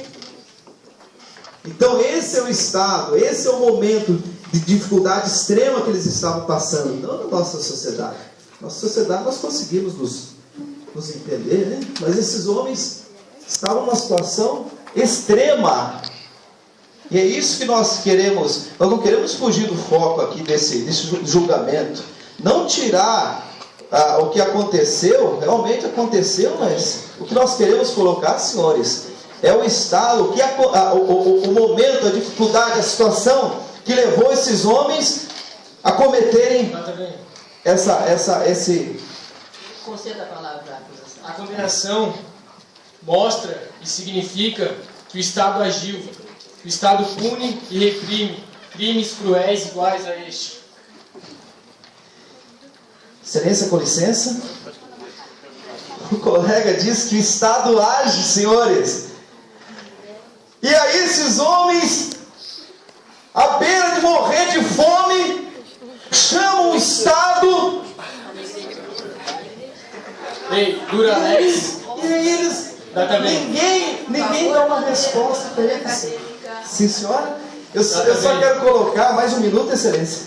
Então esse é o estado, esse é o momento de dificuldade extrema que eles estavam passando, não na nossa sociedade. Nossa sociedade nós conseguimos nos entender, né? Mas esses homens estavam numa situação extrema. E é isso que nós queremos. Nós não queremos fugir do foco aqui desse julgamento. Não tirar o que aconteceu, realmente aconteceu, mas o que nós queremos colocar, senhores, é o estado, o momento, a dificuldade, a situação que levou esses homens a cometerem esse... Conceda a palavra à acusação. A condenação mostra e significa que o Estado agiu. O Estado pune e reprime crimes cruéis iguais a este. Excelência, com licença. O colega diz que o Estado age, senhores. E aí esses homens, à beira de morrer de fome, chamam o Estado. Ei, Duralex. E aí eles... Ninguém dá uma resposta para eles. Sim, senhora? Eu só quero colocar mais um minuto, excelência.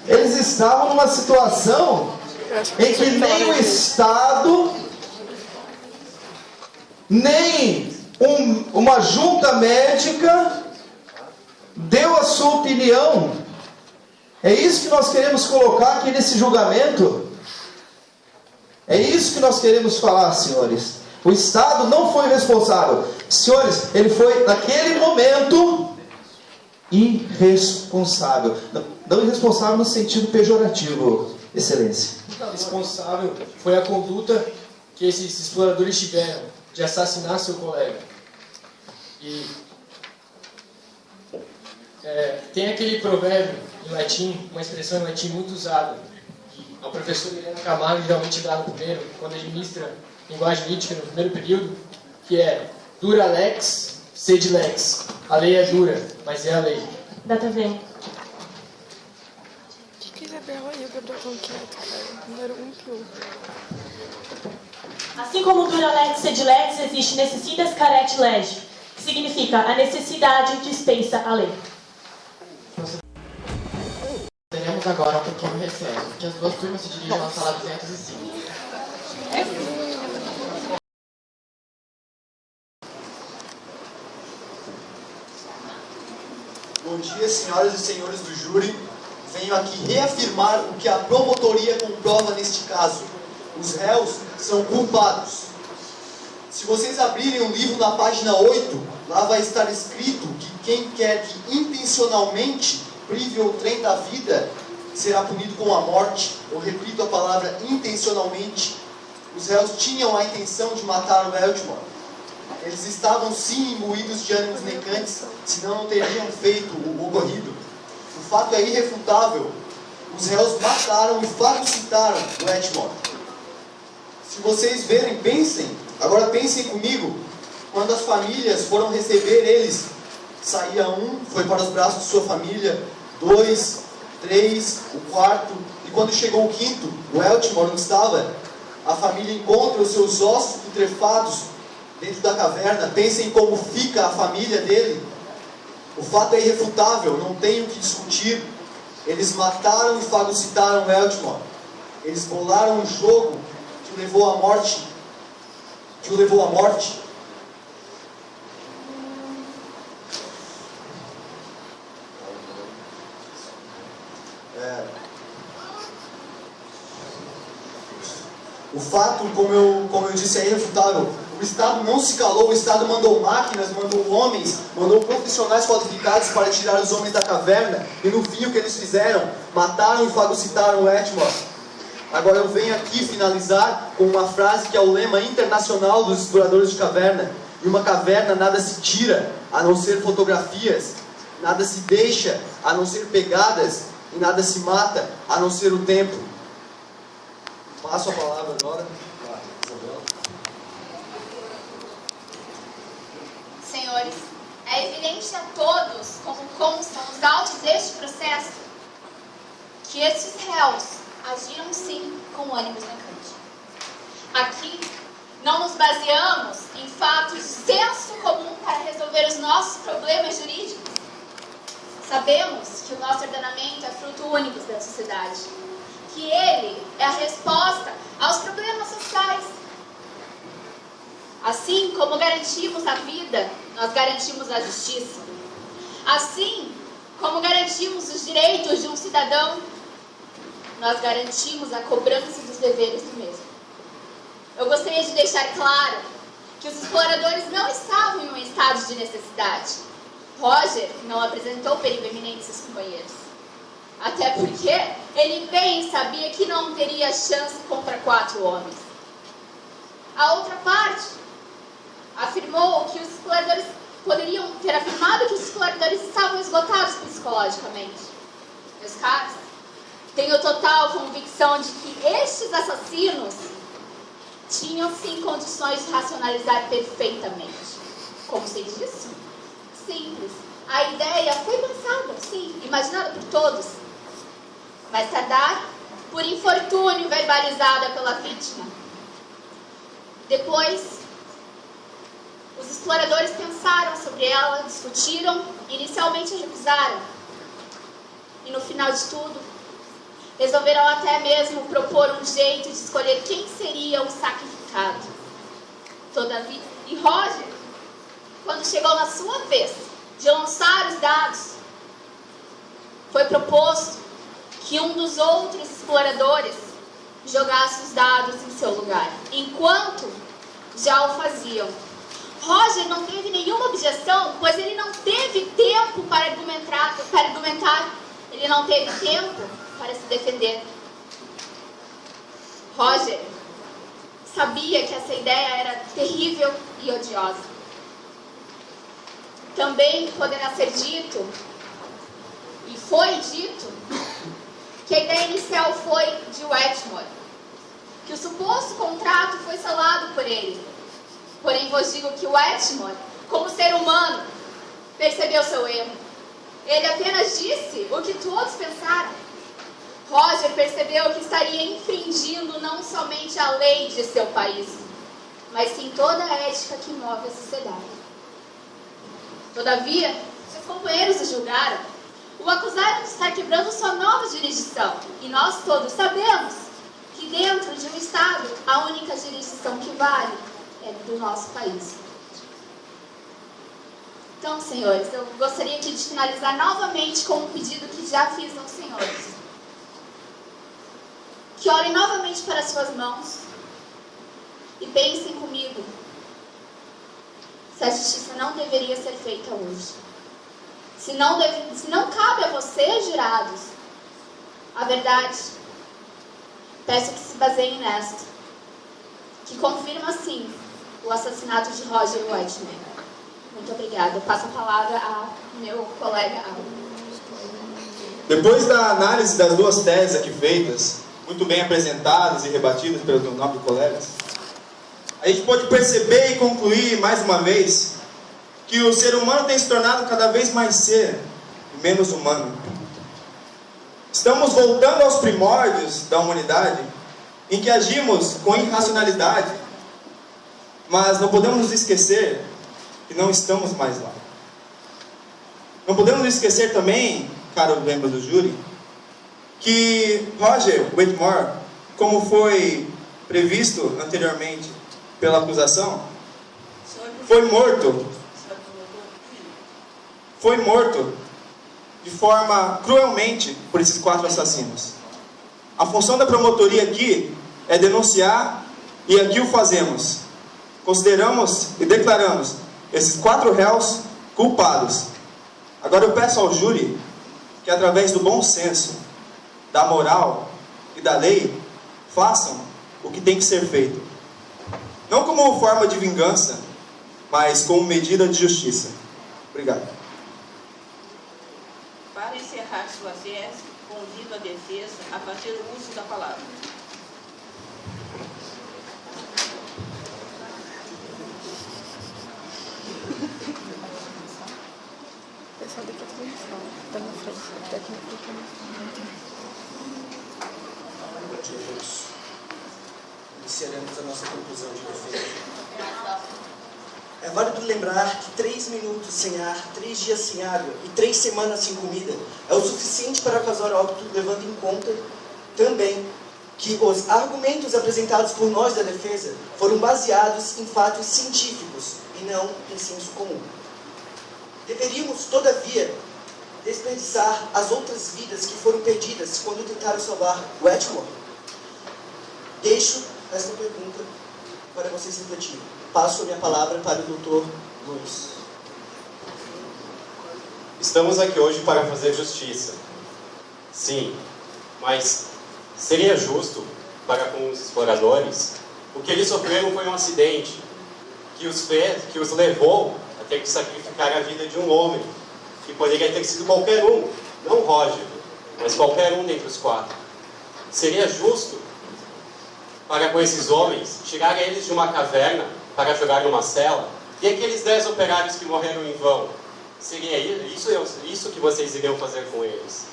Eles estavam numa situação em que nem o Estado, nem uma junta médica deu a sua opinião. É isso que nós queremos colocar aqui nesse julgamento. É isso que nós queremos falar, senhores. O Estado não foi responsável. Senhores, ele foi, naquele momento, irresponsável. Não irresponsável no sentido pejorativo, excelência. Responsável foi a conduta que esses exploradores tiveram de assassinar seu colega. E tem aquele provérbio em latim, uma expressão em latim muito usada, que a professora Helena Camargo geralmente dá no primeiro, quando administra linguagem lítica no primeiro período, que é dura lex, sed lex. A lei é dura, mas é a lei. Data vem. Que Gabriel aí, o Gabriel tão quieto, cara. Número 1 que 1. Assim como dura lex, sed lex, existe necessitas caret lege, que significa a necessidade dispensa a lei. Teremos agora um pequeno recesso, que as duas turmas se dirigem à sala 205. Bom dia, senhoras e senhores do júri. venho aqui reafirmar o que a promotoria comprova neste caso. Os réus são culpados. Se vocês abrirem o livro na página 8, lá vai estar escrito que quem quer que intencionalmente prive outrem da vida será punido com a morte. Eu repito a palavra intencionalmente. Os réus tinham a intenção de matar o Eltmore. Eles estavam sim imbuídos de ânimos necantes, senão não teriam feito o ocorrido. O fato é irrefutável. Os réus mataram e fagocitaram o Eltmore. Se vocês verem, agora pensem comigo, quando as famílias foram receber eles, saía um, foi para os braços de sua família, 2, 3, o quarto, e quando chegou o quinto, o Eltmore não estava, a família encontra os seus ossos putrefados dentro da caverna. Pensem como fica a família dele. O fato é irrefutável, não tem o que discutir. Eles mataram e fagocitaram o Eltmore. Eles bolaram um jogo que o levou à morte. O fato, como eu disse, é irrefutável. O Estado não se calou, o Estado mandou máquinas, mandou homens, mandou profissionais qualificados para tirar os homens da caverna. E no fim o que eles fizeram? Mataram e fagocitaram o Eltmore. Agora eu venho aqui finalizar com uma frase que é o lema internacional dos exploradores de caverna. Em uma caverna nada se tira, a não ser fotografias. Nada se deixa, a não ser pegadas. E nada se mata, a não ser o tempo. Passo a palavra agora para Isabela. Senhores, é evidente a todos, como constam os autos deste processo, que estes réus agiram sim com ânimo necante. Aqui não nos baseamos em fatos de senso comum para resolver os nossos problemas jurídicos. Sabemos que o nosso ordenamento é fruto único da sociedade, que ele é a resposta aos problemas sociais. Assim como garantimos a vida, nós garantimos a justiça. Assim como garantimos os direitos de um cidadão, nós garantimos a cobrança dos deveres do mesmo. Eu gostaria de deixar claro que os exploradores não estavam em um estado de necessidade. Roger não apresentou perigo iminente a seus companheiros. Até porque ele bem sabia que não teria chance contra 4 homens. A outra parte afirmou que os exploradores poderiam ter afirmado que os exploradores estavam esgotados psicologicamente. Meus caros, tenho total convicção de que estes assassinos tinham sim condições de racionalizar perfeitamente. Como sei disso? Simples. A ideia foi pensada, sim, imaginada por todos. Mais tardar, por infortúnio verbalizada pela vítima. Depois, os exploradores pensaram sobre ela, discutiram, inicialmente recusaram. E no final de tudo, resolveram até mesmo propor um jeito de escolher quem seria o sacrificado. Todavia, e Roger, quando chegou na sua vez de lançar os dados, foi proposto que um dos outros exploradores jogasse os dados em seu lugar, enquanto já o faziam. Roger não teve nenhuma objeção, pois ele não teve tempo para argumentar, ele não teve tempo para se defender. Roger sabia que essa ideia era terrível e odiosa. Também poderá ser dito, e foi dito, que a ideia inicial foi de Eltmore, que o suposto contrato foi selado por ele. Porém, vos digo que o Eltmore, como ser humano, percebeu seu erro. Ele apenas disse o que todos pensaram. Roger percebeu que estaria infringindo não somente a lei de seu país, mas sim toda a ética que move a sociedade. Todavia, seus companheiros o julgaram, o acusaram de estar quebrando sua nova jurisdição. E nós todos sabemos que dentro de um Estado, a única jurisdição que vale é do nosso país. Então, senhores, eu gostaria aqui de finalizar novamente com um pedido que já fiz aos senhores. que olhem novamente para suas mãos e pensem comigo se a justiça não deveria ser feita hoje. Se não cabe a vocês, jurados, a verdade, peço que se baseiem nesta, que confirma, sim, o assassinato de Roger Whitman. Muito obrigada. Eu passo a palavra ao meu colega Alan. Depois da análise das duas teses aqui feitas, muito bem apresentadas e rebatidas pelos meus nobres colegas, a gente pode perceber e concluir mais uma vez que o ser humano tem se tornado cada vez mais ser e menos humano. Estamos voltando aos primórdios da humanidade, em que agimos com irracionalidade, mas não podemos nos esquecer que não estamos mais lá. Não podemos nos esquecer também, caro membro do júri, que Roger Whitmore, como foi previsto anteriormente pela acusação, foi morto de forma cruelmente por esses 4 assassinos. A função da promotoria aqui é denunciar, e aqui o fazemos. Consideramos e declaramos esses 4 réus culpados. Agora eu peço ao júri que, através do bom senso, da moral e da lei, façam o que tem que ser feito. Não como forma de vingança, mas como medida de justiça. Obrigado. Para encerrar sua tese, convido a defesa a fazer uso da palavra. Pessoal daqui também fala. Tá na frente. Técnico aqui na frente. Bom dia a todos. Iniciaremos a nossa conclusão de defesa. É válido lembrar que 3 minutos sem ar, 3 dias sem água e 3 semanas sem comida é o suficiente para causar óbito, levando em conta também que os argumentos apresentados por nós da defesa foram baseados em fatos científicos e não em senso comum. Deveríamos, todavia, desperdiçar as outras vidas que foram perdidas quando tentaram salvar Whitmore? Deixo esta pergunta para vocês refletirem. Passo a minha palavra para o Dr. Luiz. Estamos aqui hoje para fazer justiça. Sim, mas seria justo para com os exploradores? O que eles sofreram foi um acidente que os levou a ter que sacrificar a vida de um homem, que poderia ter sido qualquer um, não Roger, mas qualquer um dentre os 4. Seria justo para com esses homens tirar eles de uma caverna para jogar numa cela, e aqueles 10 operários que morreram em vão? Seria isso que vocês iriam fazer com eles?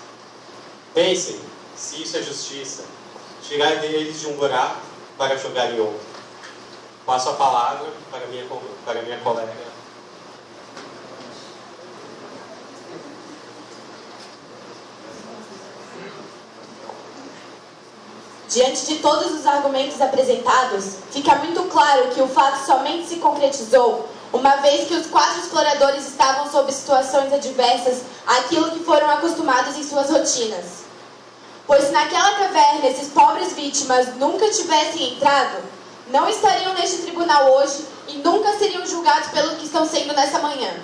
Pensem se isso é justiça, tirar eles de um buraco para jogar em outro. Passo a palavra para minha colega. Diante de todos os argumentos apresentados, fica muito claro que o fato somente se concretizou uma vez que os 4 exploradores estavam sob situações adversas àquilo que foram acostumados em suas rotinas. Pois se naquela caverna esses pobres vítimas nunca tivessem entrado, não estariam neste tribunal hoje e nunca seriam julgados pelo que estão sendo nessa manhã.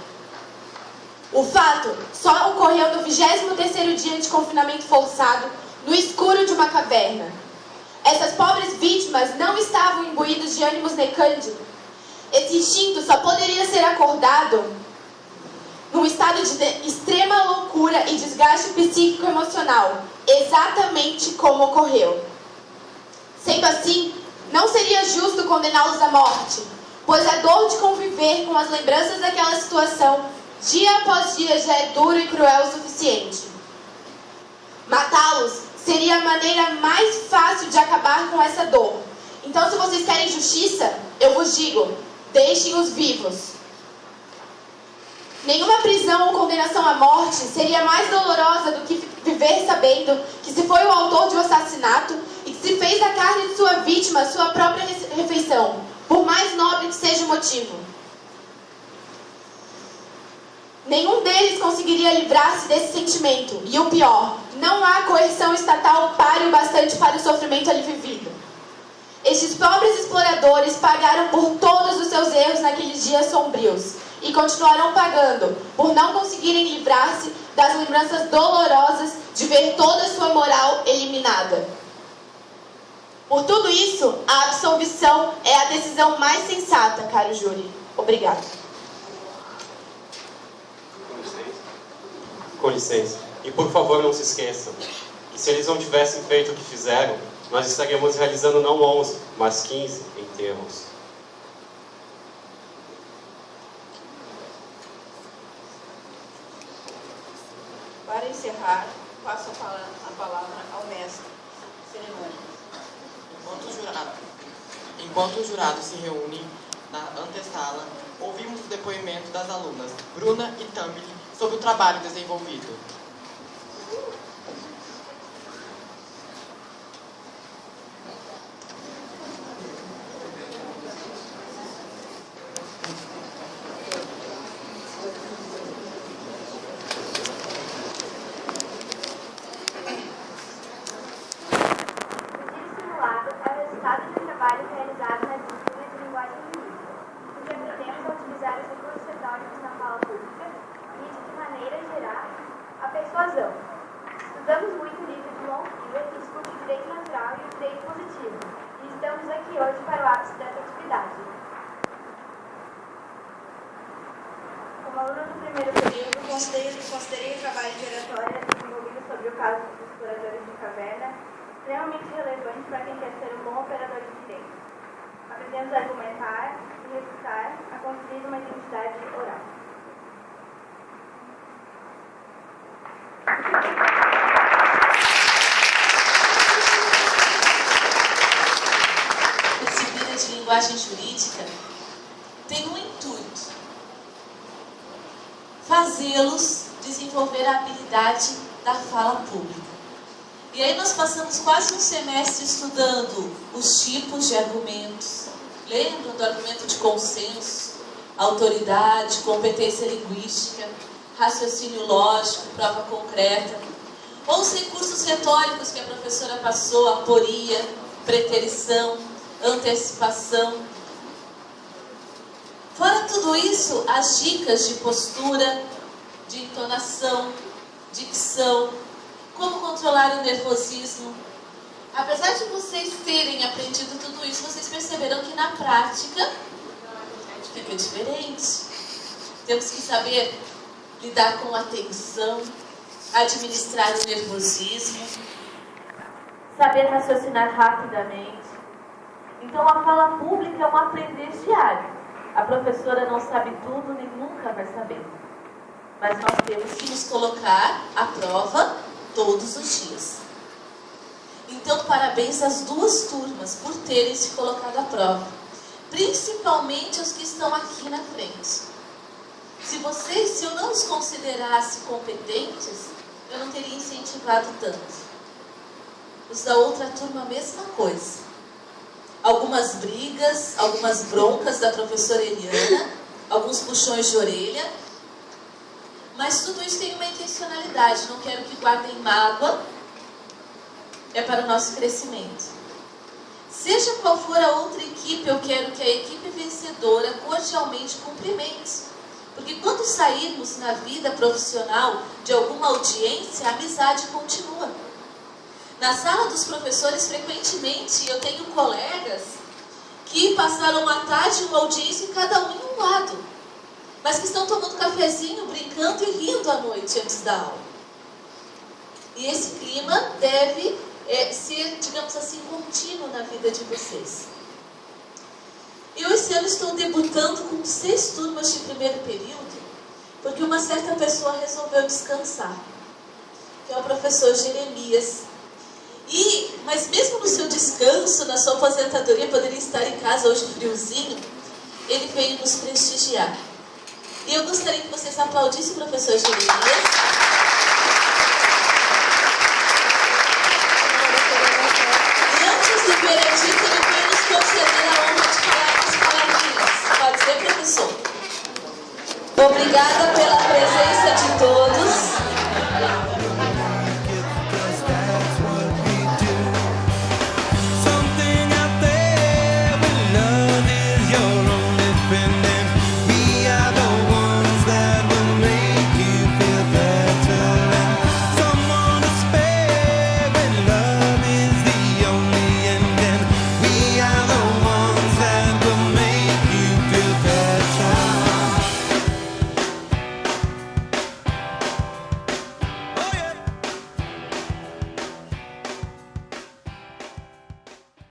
O fato só ocorreu no 23º dia de confinamento forçado, no escuro de uma caverna. Essas pobres vítimas não estavam imbuídas de ânimos necândidos. Esse instinto só poderia ser acordado num estado de extrema loucura e desgaste psíquico-emocional, exatamente como ocorreu. Sendo assim, não seria justo condená-los à morte, pois a dor de conviver com as lembranças daquela situação, dia após dia, já é duro e cruel o suficiente. Matá-los seria a maneira mais fácil de acabar com essa dor. Então, se vocês querem justiça, eu vos digo, deixem-os vivos. Nenhuma prisão ou condenação à morte seria mais dolorosa do que viver sabendo que se foi o autor de um assassinato e que se fez da carne de sua vítima sua própria refeição, por mais nobre que seja o motivo. Nenhum deles conseguiria livrar-se desse sentimento. E o pior, não há coerção estatal páreo bastante para o sofrimento ali vivido. Estes pobres exploradores pagaram por todos os seus erros naqueles dias sombrios e continuarão pagando por não conseguirem livrar-se das lembranças dolorosas de ver toda a sua moral eliminada. Por tudo isso, a absolvição é a decisão mais sensata, caro júri. Obrigado. Com licença. E por favor, não se esqueçam que se eles não tivessem feito o que fizeram, nós estaríamos realizando não 11, mas 15 enterros. Para encerrar, passo a palavra ao mestre cerimônia. Enquanto os jurados se reúnem na antessala, ouvimos o depoimento das alunas Bruna e Tamily sobre o trabalho desenvolvido. Estudamos muito o livro de Montpellier que discute o direito natural e o direito positivo, e estamos aqui hoje para o ápice dessa atividade. Como aluna do primeiro período, considerei o trabalho de oratória desenvolvido sobre o caso dos exploradores de caverna extremamente relevante para quem quer ser um bom operador de direito. Aprendemos a argumentar e refutar a construir uma identidade oral. De linguagem jurídica tem um intuito: fazê-los desenvolver a habilidade da fala pública. E aí nós passamos quase um semestre estudando os tipos de argumentos. Lembram do argumento de consenso, autoridade, competência linguística, raciocínio lógico, prova concreta, ou os recursos retóricos que a professora passou, aporia, preterição, antecipação. Fora tudo isso, as dicas de postura, de entonação, dicção, como controlar o nervosismo. Apesar de vocês terem aprendido tudo isso, vocês perceberam que na prática fica diferente. Temos que saber lidar com atenção, administrar o nervosismo, saber raciocinar rapidamente. Então a fala pública é um aprender diário. A professora não sabe tudo, nem nunca vai saber. Mas nós temos que nos colocar à prova todos os dias. Então parabéns às duas turmas por terem se colocado à prova. Principalmente os que estão aqui na frente. Se eu não os considerasse competentes, eu não teria incentivado tanto. Os da outra turma, a mesma coisa. Algumas brigas, algumas broncas da professora Eliana, alguns puxões de orelha, mas tudo isso tem uma intencionalidade. Não quero que guardem mágoa, é para o nosso crescimento. Seja qual for a outra equipe, eu quero que a equipe vencedora cordialmente cumprimente. Porque quando sairmos na vida profissional de alguma audiência, a amizade continua. Na sala dos professores, frequentemente, eu tenho colegas que passaram uma tarde, uma audiência e cada um em um lado. Mas que estão tomando cafezinho, brincando e rindo à noite antes da aula. E esse clima deve ser, digamos assim, contínuo na vida de vocês. Eu esse ano estou debutando com 6 turmas de primeiro período, porque uma certa pessoa resolveu descansar, que é o professor Jeremias. Mas mesmo no seu descanso, na sua aposentadoria, poderia estar em casa hoje friozinho, ele veio nos prestigiar. E eu gostaria que vocês aplaudissem o professor Jeremias. E antes do veredito, ele veio nos conceder a honra de falar as palavrinhas. Pode ser, professor? Obrigada pela